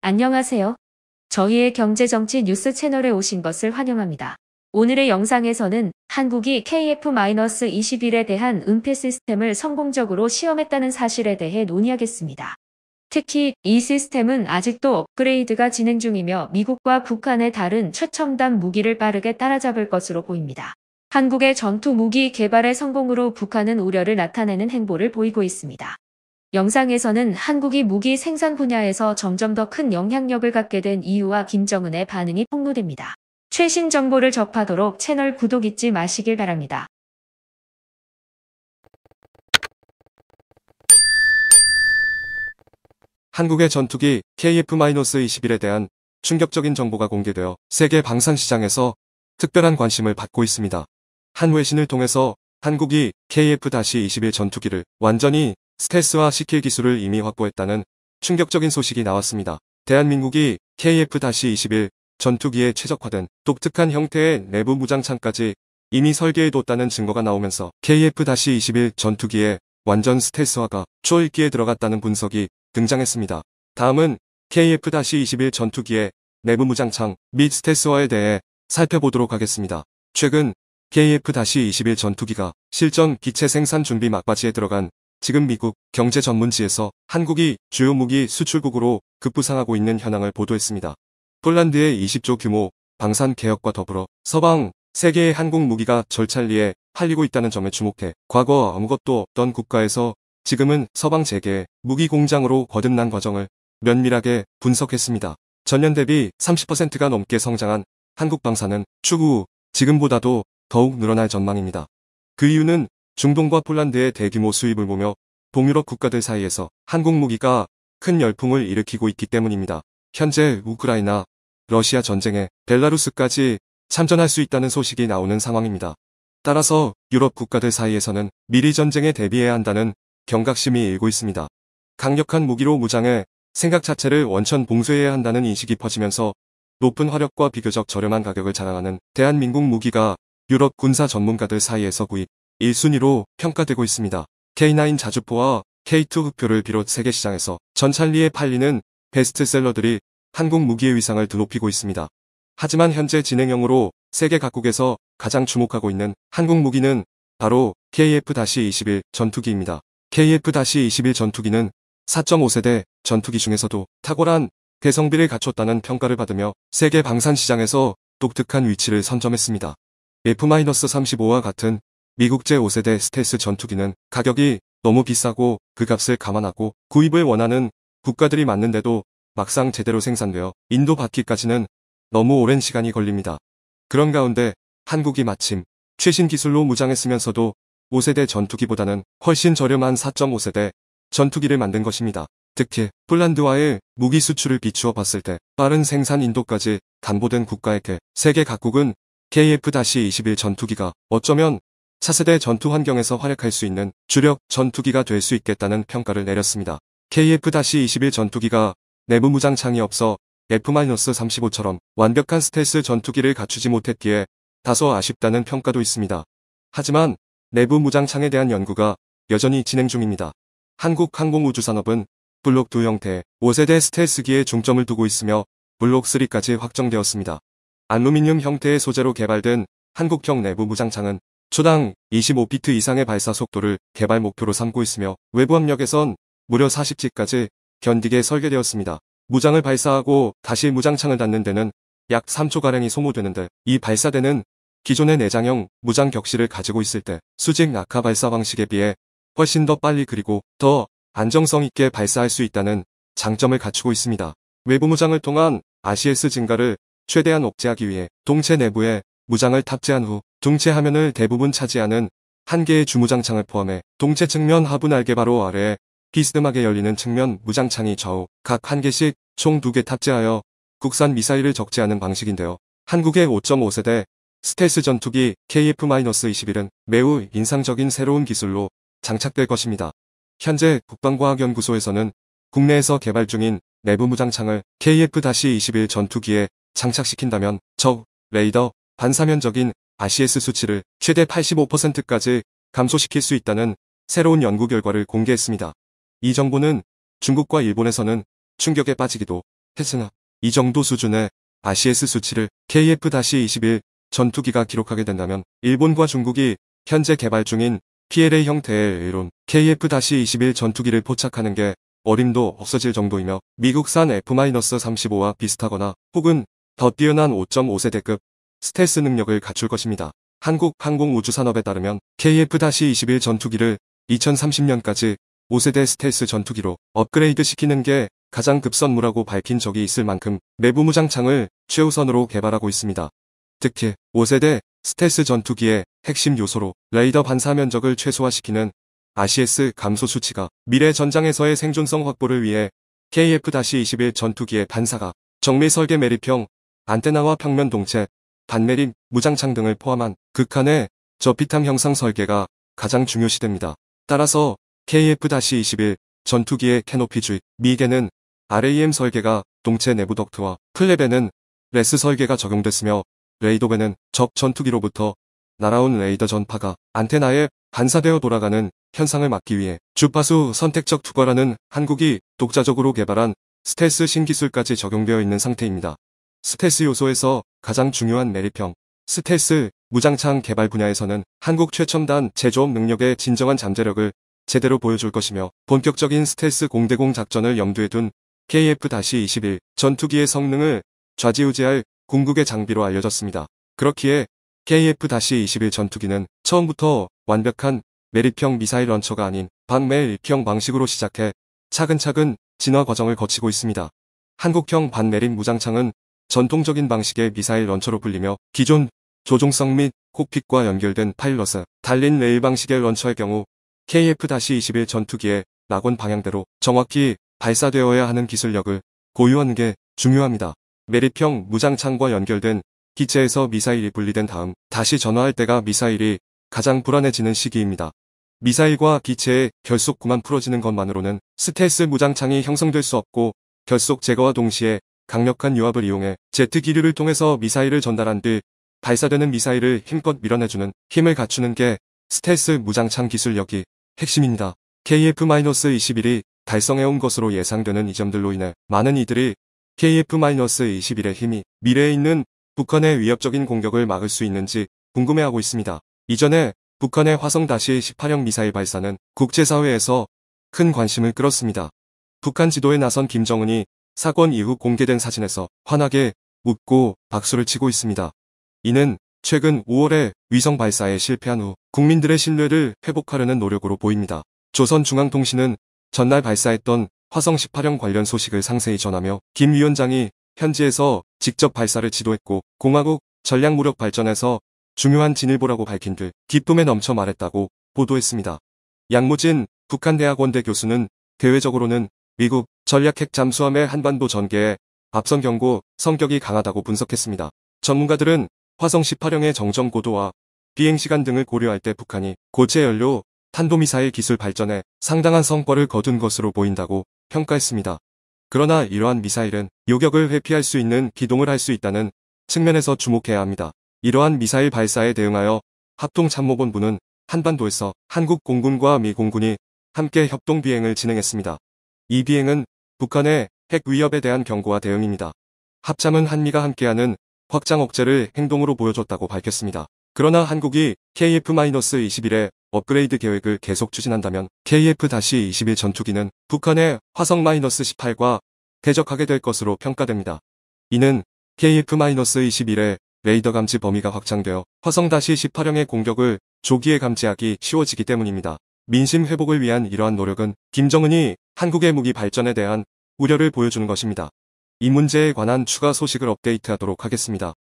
안녕하세요. 저희의 경제정치 뉴스 채널에 오신 것을 환영합니다. 오늘의 영상에서는 한국이 KF-21에 대한 은폐 시스템을 성공적으로 시험했다는 사실에 대해 논의하겠습니다. 특히 이 시스템은 아직도 업그레이드가 진행 중이며 미국과 북한의 다른 최첨단 무기를 빠르게 따라잡을 것으로 보입니다. 한국의 전투 무기 개발의 성공으로 북한은 우려를 나타내는 행보를 보이고 있습니다. 영상에서는 한국이 무기 생산 분야에서 점점 더 큰 영향력을 갖게 된 이유와 김정은의 반응이 폭로됩니다. 최신 정보를 접하도록 채널 구독 잊지 마시길 바랍니다. 한국의 전투기 KF-21에 대한 충격적인 정보가 공개되어 세계 방산 시장에서 특별한 관심을 받고 있습니다. 한 외신을 통해서 한국이 KF-21 전투기를 완전히 스텔스화 시킬 기술을 이미 확보했다는 충격적인 소식이 나왔습니다. 대한민국이 KF-21 전투기에 최적화된 독특한 형태의 내부 무장창까지 이미 설계해뒀다는 증거가 나오면서 KF-21 전투기의 완전 스텔스화가 초읽기에 들어갔다는 분석이 등장했습니다. 다음은 KF-21 전투기의 내부 무장창 및 스텔스화에 대해 살펴보도록 하겠습니다. 최근 KF-21 전투기가 실전 기체 생산 준비 막바지에 들어간 지금 미국 경제 전문지에서 한국이 주요 무기 수출국으로 급부상하고 있는 현황을 보도했습니다. 폴란드의 20조 규모 방산 개혁과 더불어 서방 세계의 한국 무기가 절찬리에 팔리고 있다는 점에 주목해 과거 아무것도 없던 국가에서 지금은 서방 재계의 무기 공장으로 거듭난 과정을 면밀하게 분석했습니다. 전년 대비 30%가 넘게 성장한 한국 방산은 추후 지금보다도 더욱 늘어날 전망입니다. 그 이유는 중동과 폴란드의 대규모 수입을 보며 동유럽 국가들 사이에서 한국 무기가 큰 열풍을 일으키고 있기 때문입니다. 현재 우크라이나, 러시아 전쟁에 벨라루스까지 참전할 수 있다는 소식이 나오는 상황입니다. 따라서 유럽 국가들 사이에서는 미리 전쟁에 대비해야 한다는 경각심이 일고 있습니다. 강력한 무기로 무장해 생각 자체를 원천 봉쇄해야 한다는 인식이 퍼지면서 높은 화력과 비교적 저렴한 가격을 자랑하는 대한민국 무기가 유럽 군사 전문가들 사이에서 구입 1순위로 평가되고 있습니다. K9 자주포와 K2 흑표를 비롯 세계 시장에서 전찬리에 팔리는 베스트셀러들이 한국 무기의 위상을 드높이고 있습니다. 하지만 현재 진행형으로 세계 각국에서 가장 주목하고 있는 한국 무기는 바로 KF-21 전투기입니다. KF-21 전투기는 4.5세대 전투기 중에서도 탁월한 개성비를 갖췄다는 평가를 받으며 세계 방산 시장에서 독특한 위치를 선점했습니다. F-35와 같은 미국 제5세대 스텔스 전투기는 가격이 너무 비싸고 그 값을 감안하고 구입을 원하는 국가들이 많은데도 막상 제대로 생산되어 인도 받기까지는 너무 오랜 시간이 걸립니다. 그런 가운데 한국이 마침 최신 기술로 무장했으면서도 5세대 전투기보다는 훨씬 저렴한 4.5세대 전투기를 만든 것입니다. 특히 폴란드와의 무기 수출을 비추어 봤을 때 빠른 생산 인도까지 담보된 국가에게 세계 각국은 KF-21 전투기가 어쩌면 차세대 전투 환경에서 활약할 수 있는 주력 전투기가 될 수 있겠다는 평가를 내렸습니다. KF-21 전투기가 내부 무장창이 없어 F-35처럼 완벽한 스텔스 전투기를 갖추지 못했기에 다소 아쉽다는 평가도 있습니다. 하지만 내부 무장창에 대한 연구가 여전히 진행 중입니다. 한국 항공우주산업은 블록 2 형태의 5세대 스텔스기에 중점을 두고 있으며 블록 3까지 확정되었습니다. 알루미늄 형태의 소재로 개발된 한국형 내부 무장창은 초당 25피트 이상의 발사 속도를 개발 목표로 삼고 있으며 외부 압력에선 무려 40G까지 견디게 설계되었습니다. 무장을 발사하고 다시 무장창을 닫는 데는 약 3초가량이 소모되는데 이 발사대는 기존의 내장형 무장 격실을 가지고 있을 때 수직 낙하 발사 방식에 비해 훨씬 더 빨리 그리고 더 안정성 있게 발사할 수 있다는 장점을 갖추고 있습니다. 외부 무장을 통한 RCS 증가를 최대한 억제하기 위해 동체 내부에 무장을 탑재한 후 동체 하면을 대부분 차지하는 한 개의 주무장창을 포함해 동체 측면 하부 날개 바로 아래에 비스듬하게 열리는 측면 무장창이 좌우 각 한 개씩 총 2개 탑재하여 국산 미사일을 적재하는 방식인데요. 한국의 5.5세대 스텔스 전투기 KF-21은 매우 인상적인 새로운 기술로 장착될 것입니다. 현재 국방과학연구소에서는 국내에서 개발 중인 내부 무장창을 KF-21 전투기에 장착시킨다면 적, 레이더, 반사면적인 RCS 수치를 최대 85%까지 감소시킬 수 있다는 새로운 연구 결과를 공개했습니다. 이 정보는 중국과 일본에서는 충격에 빠지기도 했으나 이 정도 수준의 RCS 수치를 KF-21 전투기가 기록하게 된다면 일본과 중국이 현재 개발 중인 PLA 형태의 의론 KF-21 전투기를 포착하는 게 어림도 없어질 정도이며 미국산 F-35와 비슷하거나 혹은 더 뛰어난 5.5세대급 스텔스 능력을 갖출 것입니다. 한국항공우주산업에 따르면 KF-21 전투기를 2030년까지 5세대 스텔스 전투기로 업그레이드 시키는 게 가장 급선무라고 밝힌 적이 있을 만큼 내부 무장창을 최우선으로 개발하고 있습니다. 특히 5세대 스텔스 전투기의 핵심 요소로 레이더 반사 면적을 최소화시키는 RCS 감소 수치가 미래 전장에서의 생존성 확보를 위해 KF-21 전투기의 반사가 정밀 설계 매립형 안테나와 평면 동체, 반매립, 무장창 등을 포함한 극한의 저피탐 형상 설계가 가장 중요시됩니다. 따라서 KF-21 전투기의 캐노피 주입, 미개는 RAM 설계가 동체 내부 덕트와 플랩에는 레스 설계가 적용됐으며 레이더배는 적 전투기로부터 날아온 레이더 전파가 안테나에 반사되어 돌아가는 현상을 막기 위해 주파수 선택적 투과라는 한국이 독자적으로 개발한 스텔스 신기술까지 적용되어 있는 상태입니다. 스텔스 요소에서 가장 중요한 매립형, 스텔스 무장창 개발 분야에서는 한국 최첨단 제조업 능력의 진정한 잠재력을 제대로 보여줄 것이며 본격적인 스텔스 공대공 작전을 염두에 둔 KF-21 전투기의 성능을 좌지우지할 궁극의 장비로 알려졌습니다. 그렇기에 KF-21 전투기는 처음부터 완벽한 매립형 미사일 런처가 아닌 반매립형 방식으로 시작해 차근차근 진화 과정을 거치고 있습니다. 한국형 반매립 무장창은 전통적인 방식의 미사일 런처로 불리며 기존 조종성 및 콕핏과 연결된 파일럿을 달린 레일 방식의 런처의 경우 KF-21 전투기의 낙원 방향대로 정확히 발사되어야 하는 기술력을 고유하는 게 중요합니다. 매립형 무장창과 연결된 기체에서 미사일이 분리된 다음 다시 전화할 때가 미사일이 가장 불안해지는 시기입니다. 미사일과 기체의 결속구만 풀어지는 것만으로는 스텔스 무장창이 형성될 수 없고 결속 제거와 동시에 강력한 유압을 이용해 제트 기류를 통해서 미사일을 전달한 뒤 발사되는 미사일을 힘껏 밀어내주는 힘을 갖추는 게 스텔스 무장창 기술력이 핵심입니다. KF-21이 달성해온 것으로 예상되는 이 점들로 인해 많은 이들이 KF-21의 힘이 미래에 있는 북한의 위협적인 공격을 막을 수 있는지 궁금해하고 있습니다. 이전에 북한의 화성-18형 미사일 발사는 국제사회에서 큰 관심을 끌었습니다. 북한 지도에 나선 김정은이 사건 이후 공개된 사진에서 환하게 웃고 박수를 치고 있습니다. 이는 최근 5월에 위성 발사에 실패한 후 국민들의 신뢰를 회복하려는 노력으로 보입니다. 조선중앙통신은 전날 발사했던 화성-18형 관련 소식을 상세히 전하며 김 위원장이 현지에서 직접 발사를 지도했고 공화국 전략무력 발전에서 중요한 진일보라고 밝힌 뒤 기쁨에 넘쳐 말했다고 보도했습니다. 양무진 북한대학원대 교수는 대외적으로는 미국 전략핵 잠수함의 한반도 전개에 앞선 경고 성격이 강하다고 분석했습니다. 전문가들은 화성-18형의 정점 고도와 비행시간 등을 고려할 때 북한이 고체 연료 탄도미사일 기술 발전에 상당한 성과를 거둔 것으로 보인다고 평가했습니다. 그러나 이러한 미사일은 요격을 회피할 수 있는 기동을 할 수 있다는 측면에서 주목해야 합니다. 이러한 미사일 발사에 대응하여 합동참모본부는 한반도에서 한국 공군과 미 공군이 함께 협동 비행을 진행했습니다. 이 비행은 북한의 핵 위협에 대한 경고와 대응입니다. 합참은 한미가 함께하는 확장 억제를 행동으로 보여줬다고 밝혔습니다. 그러나 한국이 KF-21의 업그레이드 계획을 계속 추진한다면 KF-21 전투기는 북한의 화성-18과 대적하게 될 것으로 평가됩니다. 이는 KF-21의 레이더 감지 범위가 확장되어 화성-18형의 공격을 조기에 감지하기 쉬워지기 때문입니다. 민심 회복을 위한 이러한 노력은 김정은이 한국의 무기 발전에 대한 우려를 보여주는 것입니다. 이 문제에 관한 추가 소식을 업데이트하도록 하겠습니다.